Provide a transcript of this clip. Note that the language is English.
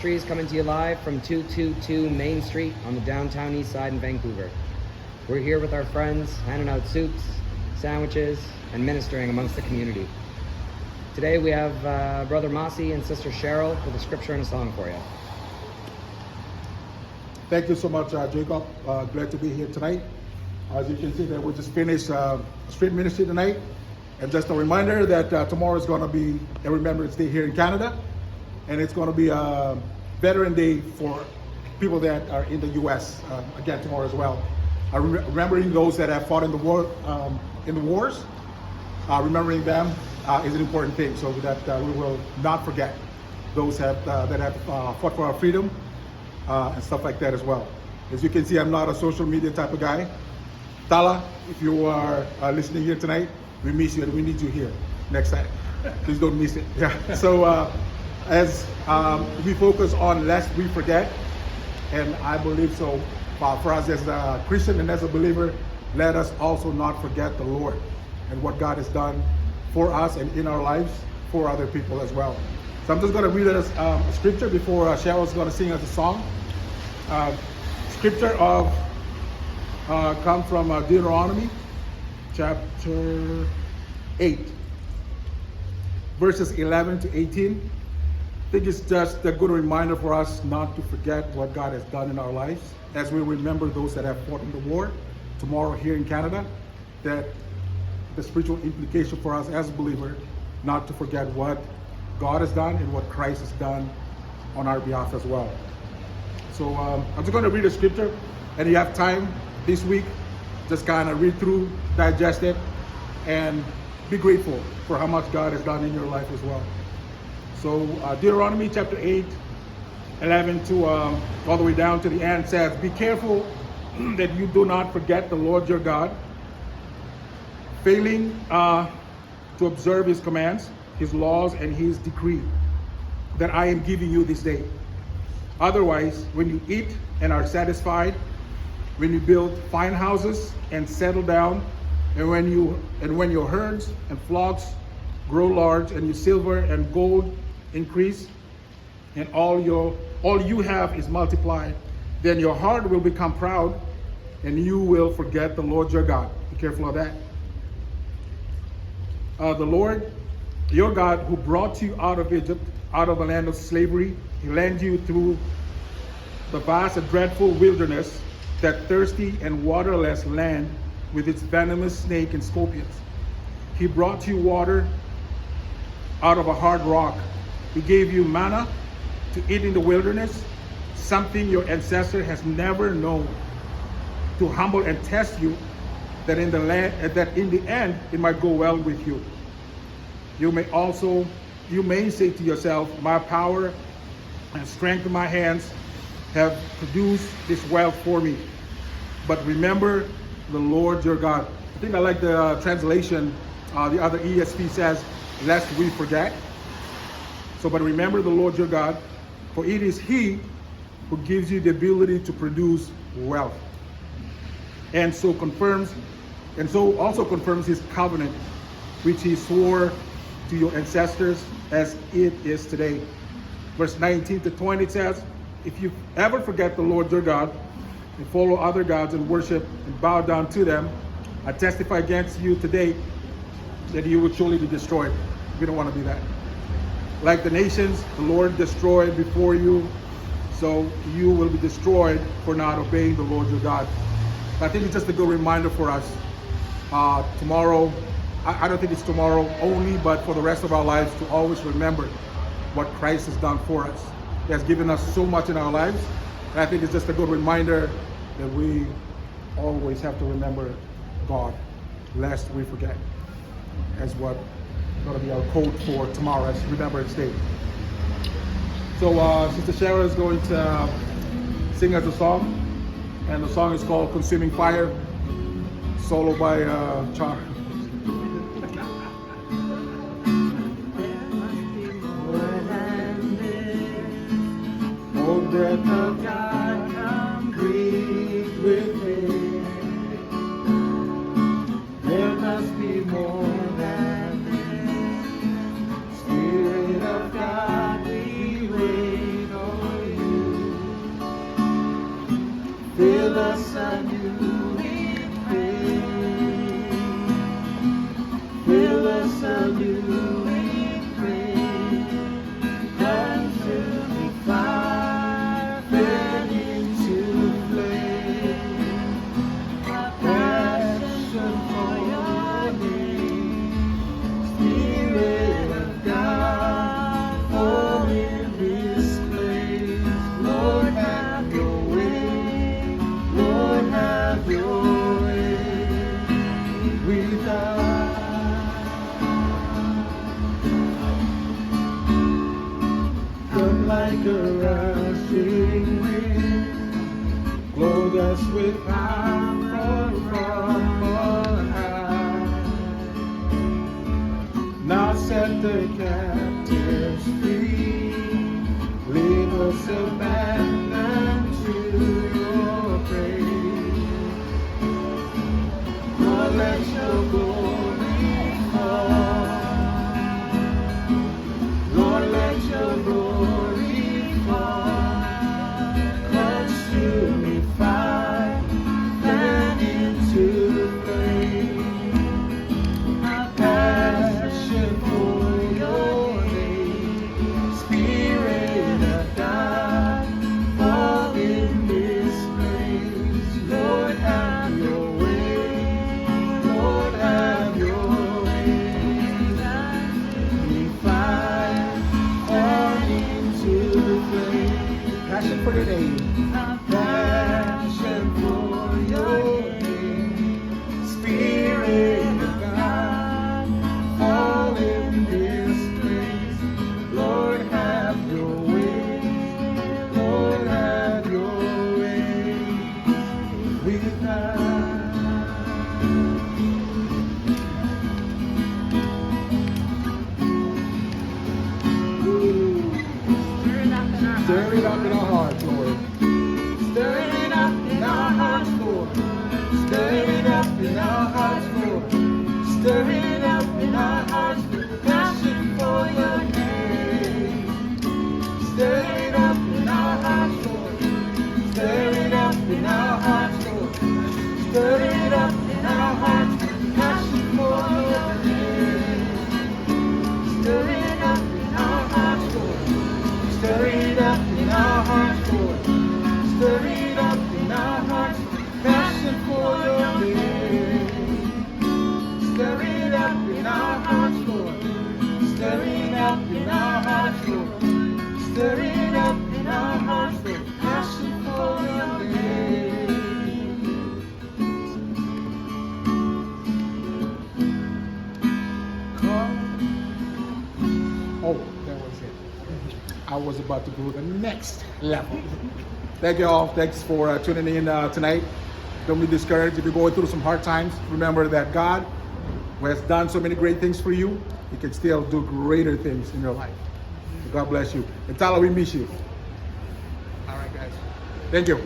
Ministries coming to you live from 222 Main Street on the downtown east side in Vancouver. We're here with our friends, handing out soups, sandwiches, and ministering amongst the community. Today we have Brother Mossy and Sister Cheryl with a scripture and a song for you. Thank you so much, Jacob. Glad to be here tonight. As you can see, that we just finished street ministry tonight. And just a reminder that tomorrow is going to be a Remembrance Day here in Canada. And it's going to be a Veteran Day for people that are in the U.S. Again tomorrow as well. Remembering those that have fought in the war, in the wars, remembering them is an important thing. So that we will not forget those that have fought for our freedom and stuff like that as well. As you can see, I'm not a social media type of guy. Tala, if you are listening here tonight, we miss you and we need you here next time. Please don't miss it. Yeah. So as we focus on lest we forget, and I believe so for us as a Christian and as a believer, let us also not forget the Lord and what God has done for us and in our lives for other people as well. So I'm just going to read us a scripture before Cheryl's going to sing us a song. Scripture comes from Deuteronomy chapter 8, verses 11 to 18. I think it's just a good reminder for us not to forget what God has done in our lives as we remember those that have fought in the war tomorrow here in Canada, that the spiritual implication for us as a believer, not to forget what God has done and what Christ has done on our behalf as well. So I'm just going to read a scripture, and you have time this week, just kind of read through, digest it, and be grateful for how much God has done in your life as well. So Deuteronomy chapter 8, 11 to all the way down to the end says, "Be careful that you do not forget the Lord your God, failing to observe his commands, his laws, and his decree that I am giving you this day. Otherwise, when you eat and are satisfied, when you build fine houses and settle down, and when your herds and flocks grow large, and your silver and gold increase, and all you have is multiplied, then your heart will become proud, and you will forget the Lord your God." Be careful of that. The Lord your God, who brought you out of Egypt, out of the land of slavery, he led you through the vast and dreadful wilderness, that thirsty and waterless land with its venomous snake and scorpions. He brought you water out of a hard rock. He gave you manna to eat in the wilderness, something your ancestor has never known, to humble and test you, that in the end it might go well with you. You may say to yourself, "My power and strength in my hands have produced this wealth for me." But remember the Lord your God. I think I like the translation. The other ESV says, "Lest we forget." So, but remember the Lord your God, for it is he who gives you the ability to produce wealth. And so also confirms his covenant, which he swore to your ancestors as it is today. Verse 19 to 20 says, "If you ever forget the Lord your God and follow other gods and worship and bow down to them, I testify against you today that you will surely be destroyed." We don't want to be that. Like the nations the Lord destroyed before you, so you will be destroyed for not obeying the Lord your God. I think it's just a good reminder for us. Tomorrow, I don't think it's tomorrow only, but for the rest of our lives, to always remember what Christ has done for us. He has given us so much in our lives, and I think it's just a good reminder that we always have to remember God, lest we forget. As what going to be our code for tomorrow as Remembrance Day. So Sister Cheryl is going to sing us a song, and the song is called "Consuming Fire," solo by Char. Oh, breath of God, come breathe within. There must be more than this. Spirit of God, we wait on Fill us anew with praise. Fill us anew with praise. Consuming fire, fan into flame. Our passion for your name. Spirit of God, fall in this place. Lord, have your way. Lord, have your way with us. Come like a rushing wind, clothe us with power from on high. Now set the captives free, leave us abandoned to your praise. Lord, let your glory fall. Lord, let your glory fall. Consuming fire, fan into flame. Our passion for your name. Spirit of God, fall in this place. Lord, have your way. Lord, have your way. We fire, fall into flame. Passion for your name. Passion for your name. Spirit of God, fall in this place. Lord, have your way. Lord, have your way with us. Stir it up in our hearts, Lord. Stir it up in our hearts, Lord. Stir it up in our hearts, Lord. Stir it up in our hearts, Lord. Passion for your name. Stir it up in our hearts, Lord. Stir it up in our hearts, Lord. Stir it up in our hearts, Lord. Passion for your name. Stir it up in our hearts, Lord. Stir it up in our hearts, Lord. Stir it up in our hearts. Passion for your name. Stir it up in our hearts, Lord. Stir it up in our hearts, Lord. Stir it up in our hearts, Lord. Passion for your name. Come. Oh, that was it. I was about to go to the next level. Thank you all. Thanks for tuning in tonight. Don't be discouraged if you're going through some hard times. Remember that God, who has done so many great things for you, He can still do greater things in your life. God bless you. And Tyler, we miss you. All right, guys. Thank you.